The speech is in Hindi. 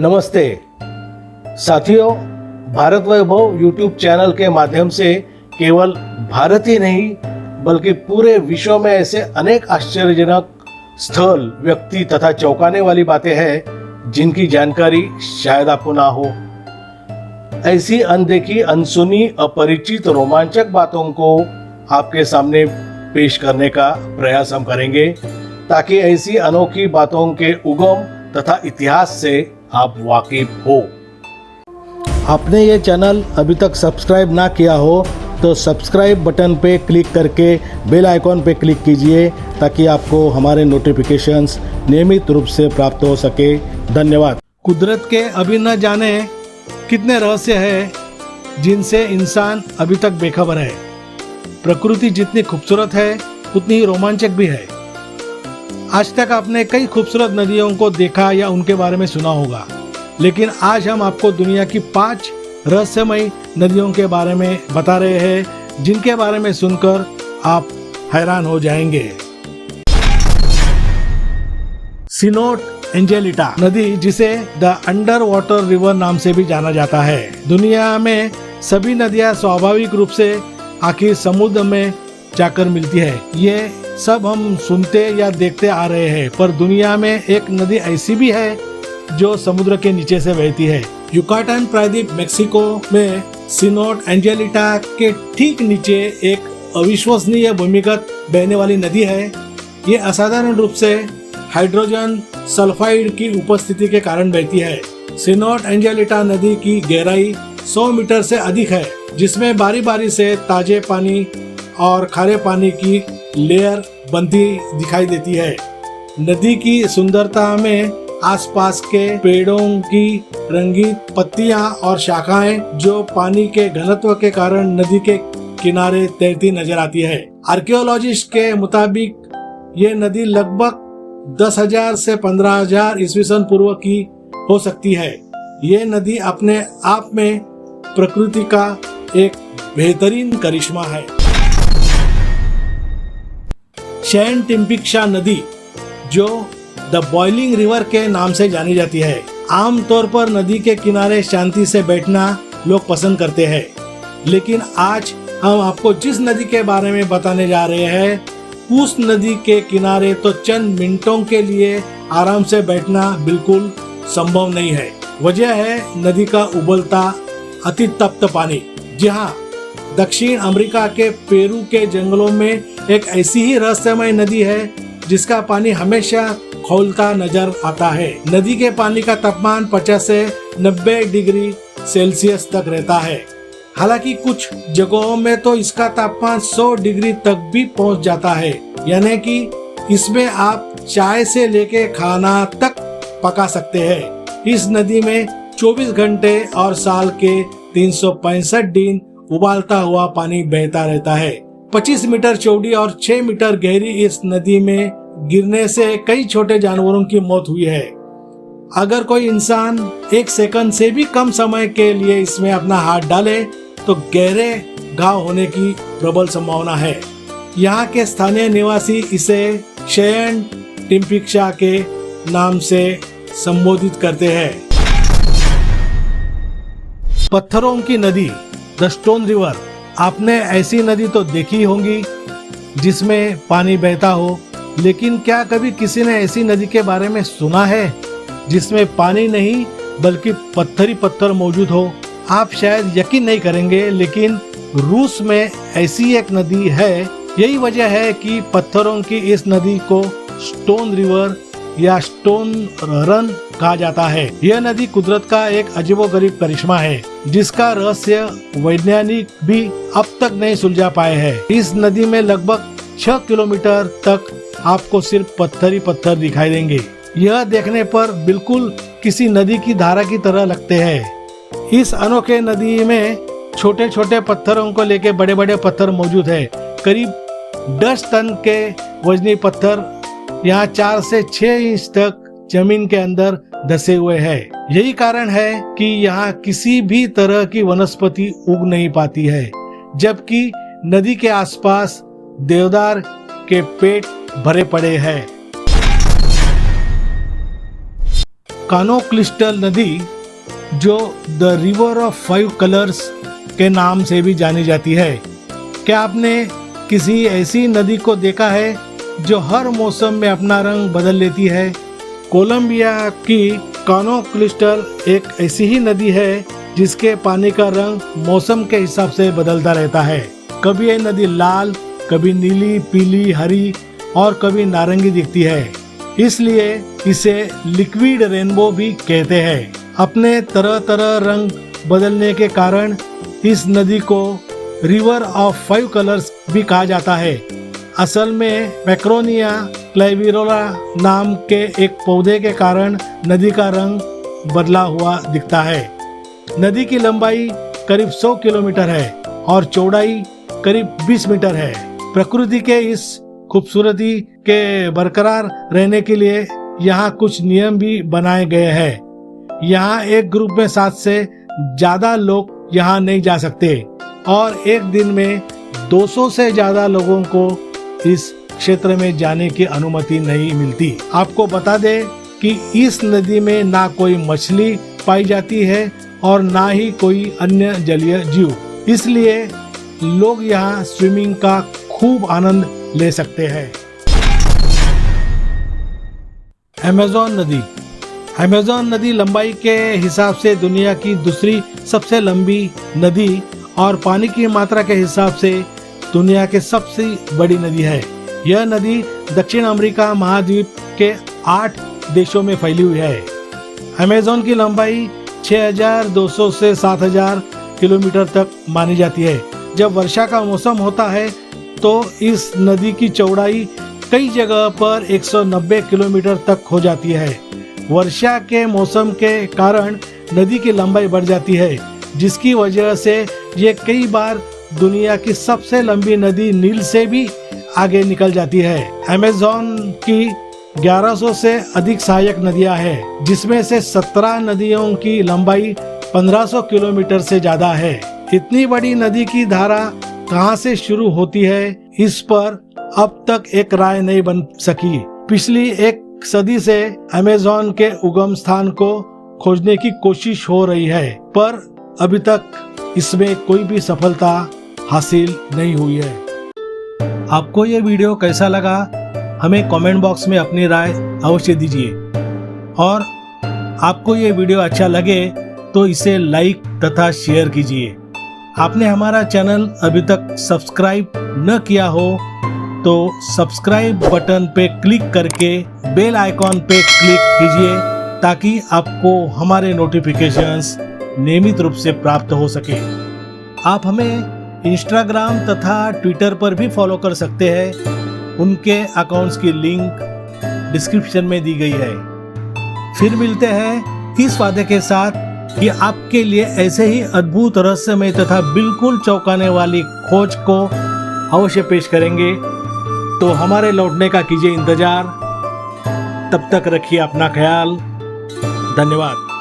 नमस्ते साथियों, भारत वैभव यूट्यूब चैनल के माध्यम से केवल भारत ही नहीं बल्कि पूरे विश्व में ऐसे अनेक आश्चर्यजनक स्थल, व्यक्ति तथा चौंकाने वाली बातें हैं जिनकी जानकारी शायद आपको ना हो। ऐसी अनदेखी, अनसुनी, अपरिचित, रोमांचक बातों को आपके सामने पेश करने का प्रयास हम करेंगे ताकि ऐसी अनोखी बातों के उगम तथा इतिहास से आप वाकिफ हो। आपने ये चैनल अभी तक सब्सक्राइब ना किया हो तो सब्सक्राइब बटन पे क्लिक करके बेल आइकॉन पे क्लिक कीजिए ताकि आपको हमारे नोटिफिकेशंस नियमित रूप से प्राप्त हो सके। धन्यवाद। कुदरत के अभी न जाने कितने रहस्य हैं जिनसे इंसान अभी तक बेखबर है। प्रकृति जितनी खूबसूरत है उतनी ही रोमांचक भी है। आज तक आपने कई खूबसूरत नदियों को देखा या उनके बारे में सुना होगा, लेकिन आज हम आपको दुनिया की 5 रहस्यमयी नदियों के बारे में बता रहे हैं जिनके बारे में सुनकर आप हैरान हो जाएंगे। सिनोट एंजेलिटा नदी, जिसे द अंडर वाटर रिवर नाम से भी जाना जाता है। दुनिया में सभी नदियां स्वाभाविक रूप से आखिर समुद्र में जाकर मिलती है। ये सब हम सुनते या देखते आ रहे हैं, पर दुनिया में एक नदी ऐसी भी है जो समुद्र के नीचे से बहती है। युकाटान प्रायद्वीप मेक्सिको में सिनोट एंजेलिटा के ठीक नीचे एक अविश्वसनीय भूमिगत बहने वाली नदी है। ये असाधारण रूप से हाइड्रोजन सल्फाइड की उपस्थिति के कारण बहती है। सिनोट एंजेलिटा नदी की गहराई 100 मीटर से अधिक है, जिसमें बारी बारी से ताजे पानी और खारे पानी की लेयर बनती दिखाई देती है। नदी की सुंदरता में आसपास के पेड़ों की रंगीन पत्तियां और शाखाएं जो पानी के घनत्व के कारण नदी के किनारे तैरती नजर आती है। आर्कियोलॉजिस्ट के मुताबिक ये नदी लगभग 10,000 से 15,000 ईस्वी सन पूर्व की हो सकती है। ये नदी अपने आप में प्रकृति का एक बेहतरीन करिश्मा है। शैन टिम्पिक्शा नदी, जो द बॉइलिंग रिवर के नाम से जानी जाती है। आमतौर पर नदी के किनारे शांति से बैठना लोग पसंद करते हैं, लेकिन आज हम आपको जिस नदी के बारे में बताने जा रहे हैं उस नदी के किनारे तो चंद मिनटों के लिए आराम से बैठना बिल्कुल संभव नहीं है। वजह है नदी का उबलता अति तप्त पानी। जी हाँ, दक्षिण अमेरिका के पेरू के जंगलों में एक ऐसी ही रहस्यमय नदी है जिसका पानी हमेशा खौलता नजर आता है। नदी के पानी का तापमान 50 से 90 डिग्री सेल्सियस तक रहता है। हालांकि कुछ जगहों में तो इसका तापमान 100 डिग्री तक भी पहुंच जाता है, यानी कि इसमें आप चाय से लेके खाना तक पका सकते हैं। इस नदी में 24 घंटे और साल के 365 दिन उबालता हुआ पानी बहता रहता है। 25 मीटर चौड़ी और 6 मीटर गहरी इस नदी में गिरने से कई छोटे जानवरों की मौत हुई है। अगर कोई इंसान 1 सेकंड से भी कम समय के लिए इसमें अपना हाथ डाले तो गहरे घाव होने की प्रबल संभावना है। यहाँ के स्थानीय निवासी इसे शैन टिम्पिक्शा के नाम से संबोधित करते हैं। पत्थरों की नदी, द स्टोन रिवर। आपने ऐसी नदी तो देखी होंगी जिसमें पानी बहता हो, लेकिन क्या कभी किसी ने ऐसी नदी के बारे में सुना है जिसमें पानी नहीं बल्कि पत्थर ही पत्थर मौजूद हो? आप शायद यकीन नहीं करेंगे, लेकिन रूस में ऐसी एक नदी है। यही वजह है कि पत्थरों की इस नदी को स्टोन रिवर या स्टोन रन कहा जाता है। यह नदी कुदरत का एक अजीबोगरीब करिश्मा है जिसका रहस्य वैज्ञानिक भी अब तक नहीं सुलझा पाए हैं। इस नदी में लगभग 6 किलोमीटर तक आपको सिर्फ पत्थर ही पत्थर दिखाई देंगे। यह देखने पर बिल्कुल किसी नदी की धारा की तरह लगते हैं। इस अनोखे नदी में छोटे छोटे पत्थरों को लेके बड़े बड़े पत्थर मौजूद है। करीब 10 टन के वजनी पत्थर यहाँ 4 से 6 इंच तक जमीन के अंदर धसे हुए हैं। यही कारण है कि यहाँ किसी भी तरह की वनस्पति उग नहीं पाती है, जबकि नदी के आसपास देवदार के पेड़ भरे पड़े हैं। कानोक्लिस्टल नदी, जो द रिवर ऑफ 5 कलर्स के नाम से भी जानी जाती है। क्या आपने किसी ऐसी नदी को देखा है जो हर मौसम में अपना रंग बदल लेती है? कोलंबिया की कानोक्लिस्टल एक ऐसी ही नदी है जिसके पानी का रंग मौसम के हिसाब से बदलता रहता है। कभी ये नदी लाल, कभी नीली, पीली, हरी और कभी नारंगी दिखती है, इसलिए इसे लिक्विड रेनबो भी कहते हैं। अपने तरह तरह रंग बदलने के कारण इस नदी को रिवर ऑफ 5 कलर्स भी कहा जाता है। असल में मैक्रोनिया क्लेविरोला नाम के एक पौधे के कारण नदी का रंग बदला हुआ दिखता है। नदी की लंबाई करीब 100 किलोमीटर है और चौड़ाई करीब 20 मीटर है। प्रकृति के इस खूबसूरती के बरकरार रहने के लिए यहाँ कुछ नियम भी बनाए गए हैं। यहाँ एक ग्रुप में 7 से ज्यादा लोग यहाँ नहीं जा सकते और एक दिन में 200 से ज्यादा लोगों को इस क्षेत्र में जाने की अनुमति नहीं मिलती। आपको बता दें कि इस नदी में ना कोई मछली पाई जाती है और ना ही कोई अन्य जलीय जीव, इसलिए लोग यहाँ स्विमिंग का खूब आनंद ले सकते हैं। अमेज़न नदी। अमेज़न नदी लंबाई के हिसाब से दुनिया की दूसरी सबसे लंबी नदी और पानी की मात्रा के हिसाब से दुनिया की सबसे बड़ी नदी है। यह नदी दक्षिण अमेरिका महाद्वीप के 8 देशों में फैली हुई है। अमेज़न की लंबाई 6200 से 7000 किलोमीटर तक मानी जाती है। जब वर्षा का मौसम होता है तो इस नदी की चौड़ाई कई जगह पर 190 किलोमीटर तक हो जाती है। वर्षा के मौसम के कारण नदी की लंबाई बढ़ जाती है, जिसकी वजह से ये कई बार दुनिया की सबसे लंबी नदी नील से भी आगे निकल जाती है। अमेज़न की 1100 से अधिक सहायक नदियां हैं, जिसमें से 17 नदियों की लंबाई 1500 किलोमीटर से ज्यादा है। इतनी बड़ी नदी की धारा कहां से शुरू होती है, इस पर अब तक एक राय नहीं बन सकी। पिछली एक सदी से अमेज़न के उगम स्थान को खोजने की कोशिश हो रही है, पर अभी तक इसमें कोई भी सफलता हासिल नहीं हुई है। आपको ये वीडियो कैसा लगा, हमें कमेंट बॉक्स में अपनी राय अवश्य दीजिए और आपको ये वीडियो अच्छा लगे तो इसे लाइक तथा शेयर कीजिए। आपने हमारा चैनल अभी तक सब्सक्राइब न किया हो तो सब्सक्राइब बटन पे क्लिक करके बेल आइकॉन पे क्लिक कीजिए ताकि आपको हमारे नोटिफिकेशंस नियमित रूप से प्राप्त हो सके। आप हमें इंस्टाग्राम तथा ट्विटर पर भी फॉलो कर सकते हैं। उनके अकाउंट्स की लिंक डिस्क्रिप्शन में दी गई है। फिर मिलते हैं इस वादे के साथ कि आपके लिए ऐसे ही अद्भुत, रहस्यमय तथा बिल्कुल चौंकाने वाली खोज को अवश्य पेश करेंगे। तो हमारे लौटने का कीजिए इंतजार। तब तक रखिए अपना ख्याल। धन्यवाद।